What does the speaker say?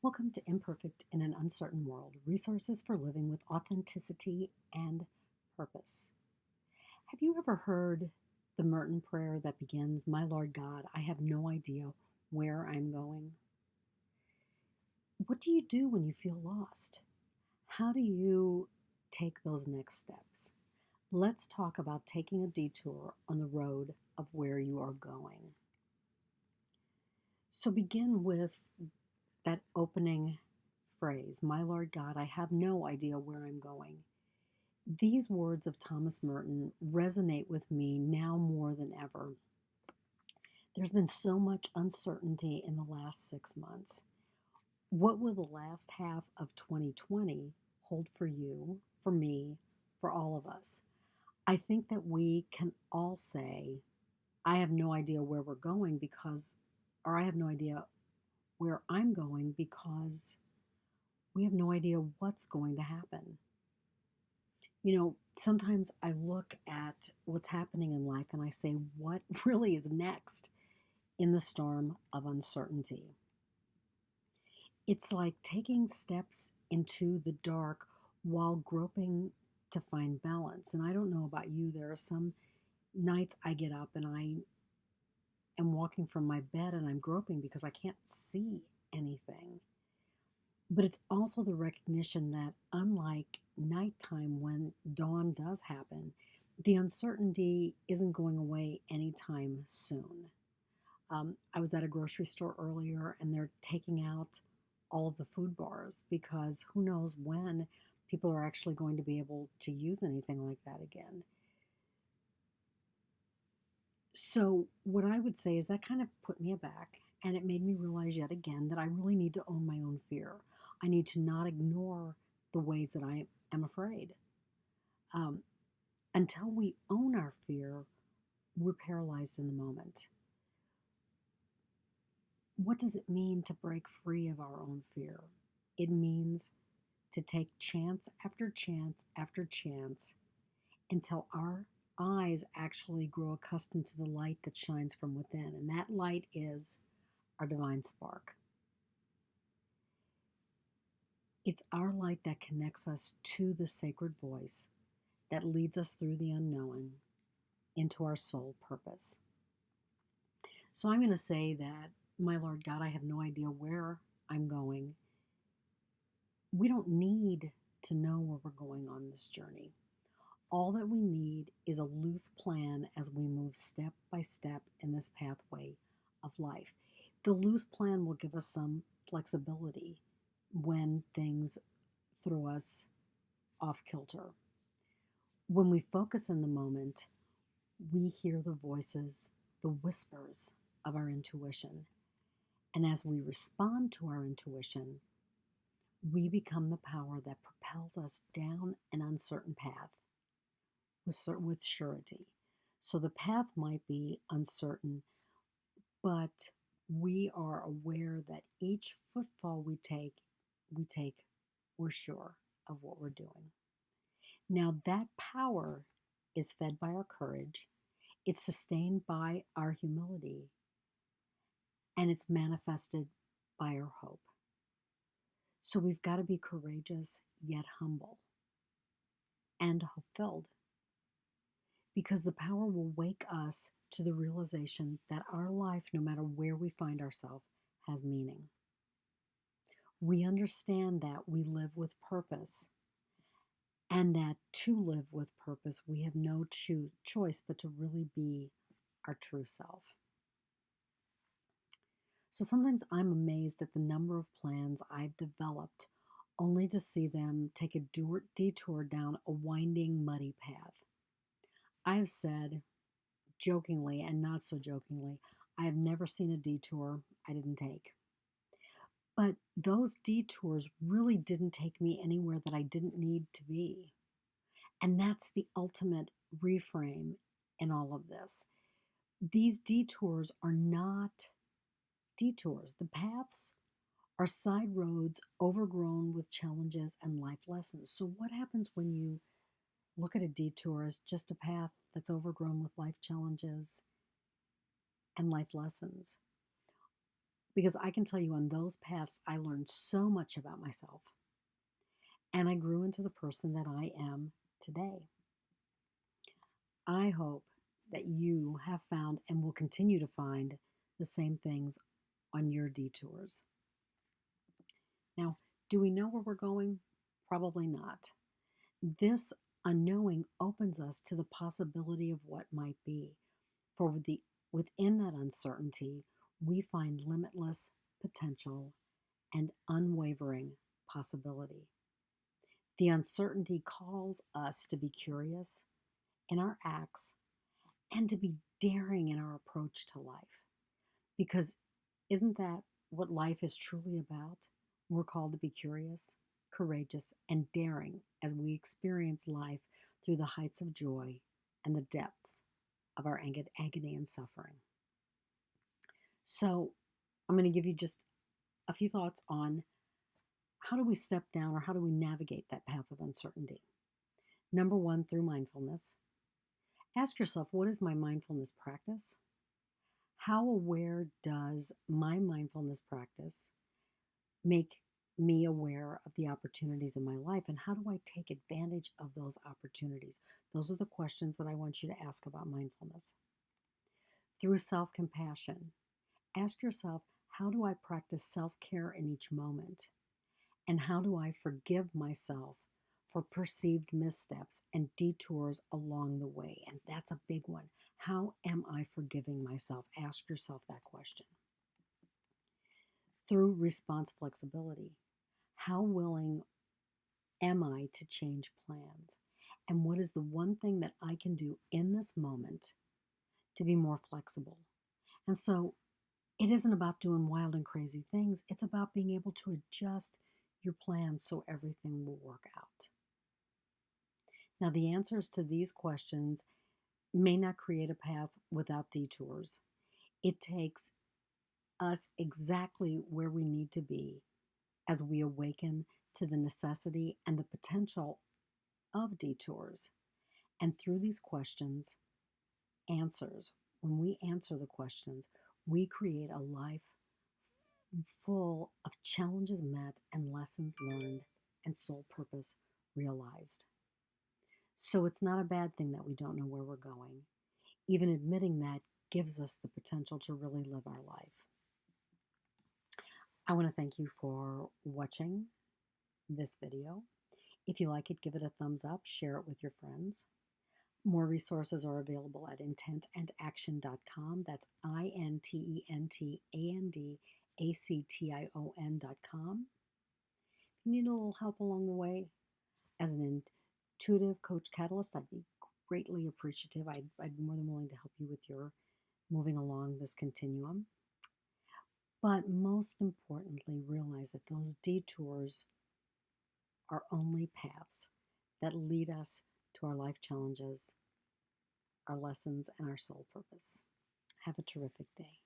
Welcome to Imperfect in an Uncertain World Resources for Living with Authenticity and Purpose. Have you ever heard the Merton prayer that begins, My Lord God, I have no idea where I'm going? What do you do when you feel lost? How do you take those next steps? Let's talk about taking a detour on the road of where you are going. So begin with that opening phrase, My Lord God, I have no idea where I'm going. These words of Thomas Merton resonate with me now more than ever. There's been so much uncertainty in the last 6 months. What will the last half of 2020 hold for you, for me, for all of us? I think that we can all say, I have no idea where we're going or I have no idea where I'm going because we have no idea what's going to happen. Sometimes I look at what's happening in life and I say, what really is next in the storm of uncertainty? It's like taking steps into the dark while groping to find balance. And I don't know about you, there are some nights I get up and I am walking from my bed and I'm groping because I can't see anything. But it's also the recognition that unlike nighttime when dawn does happen, the uncertainty isn't going away anytime soon. I was at a grocery store earlier and they're taking out all of the food bars because who knows when people are actually going to be able to use anything like that again. So, what I would say is that kind of put me aback and it made me realize yet again that I really need to own my own fear. I need to not ignore the ways that I am afraid. Um, until we own our fear, we're paralyzed in the moment. What does it mean to break free of our own fear? It means to take chance after chance after chance until our eyes actually grow accustomed to the light that shines from within. And that light is our divine spark. It's our light that connects us to the sacred voice that leads us through the unknown into our soul purpose. So I'm going to say that, my Lord God, I have no idea where I'm going. We don't need to know where we're going on this journey. All that we need is a loose plan as we move step by step in this pathway of life. The loose plan will give us some flexibility when things throw us off kilter. When we focus in the moment, we hear the voices, the whispers of our intuition. And as we respond to our intuition, we become the power that propels us down an uncertain path with surety. So the path might be uncertain, but we are aware that each footfall we're sure of what we're doing. Now that power is fed by our courage, it's sustained by our humility, and it's manifested by our hope. So we've got to be courageous yet humble and hope-filled, because the power will wake us to the realization that our life, no matter where we find ourselves, has meaning. We understand that we live with purpose, and that to live with purpose, we have no choice but to really be our true self. So sometimes I'm amazed at the number of plans I've developed only to see them take a detour down a winding, muddy path. I have said, jokingly and not so jokingly, I have never seen a detour I didn't take. But those detours really didn't take me anywhere that I didn't need to be. And that's the ultimate reframe in all of this. These detours are not detours. The paths are side roads overgrown with challenges and life lessons. So what happens when you look at a detour as just a path that's overgrown with life challenges and life lessons? Because I can tell you on those paths, I learned so much about myself and I grew into the person that I am today. I hope that you have found and will continue to find the same things on your detours. Now, do we know where we're going? Probably not. This unknowing opens us to the possibility of what might be. For within that uncertainty, we find limitless potential and unwavering possibility. The uncertainty calls us to be curious in our acts and to be daring in our approach to life. Because isn't that what life is truly about? We're called to be curious, courageous, and daring as we experience life through the heights of joy and the depths of our agony and suffering. So, I'm going to give you just a few thoughts on how do we step down or how do we navigate that path of uncertainty. Number one, through mindfulness. Ask yourself, what is my mindfulness practice? How aware does my mindfulness practice make me aware of the opportunities in my life, and how do I take advantage of those opportunities? Those are the questions that I want you to ask about mindfulness. Through self-compassion, ask yourself, how do I practice self-care in each moment? And how do I forgive myself for perceived missteps and detours along the way? And that's a big one. How am I forgiving myself? Ask yourself that question. Through response flexibility, how willing am I to change plans? And what is the one thing that I can do in this moment to be more flexible? And so it isn't about doing wild and crazy things. It's about being able to adjust your plans so everything will work out. Now, the answers to these questions may not create a path without detours. It takes us exactly where we need to be as we awaken to the necessity and the potential of detours. And through these questions, answers, when we answer the questions, we create a life full of challenges met and lessons learned and soul purpose realized. So it's not a bad thing that we don't know where we're going. Even admitting that gives us the potential to really live our life. I want to thank you for watching this video. If you like it, give it a thumbs up, share it with your friends. More resources are available at intentandaction.com. That's intentandaction.com. If you need a little help along the way as an intuitive coach catalyst, I'd be greatly appreciative. I'd be more than willing to help you with your moving along this continuum. But most importantly, realize that those detours are only paths that lead us to our life challenges, our lessons, and our soul purpose. Have a terrific day.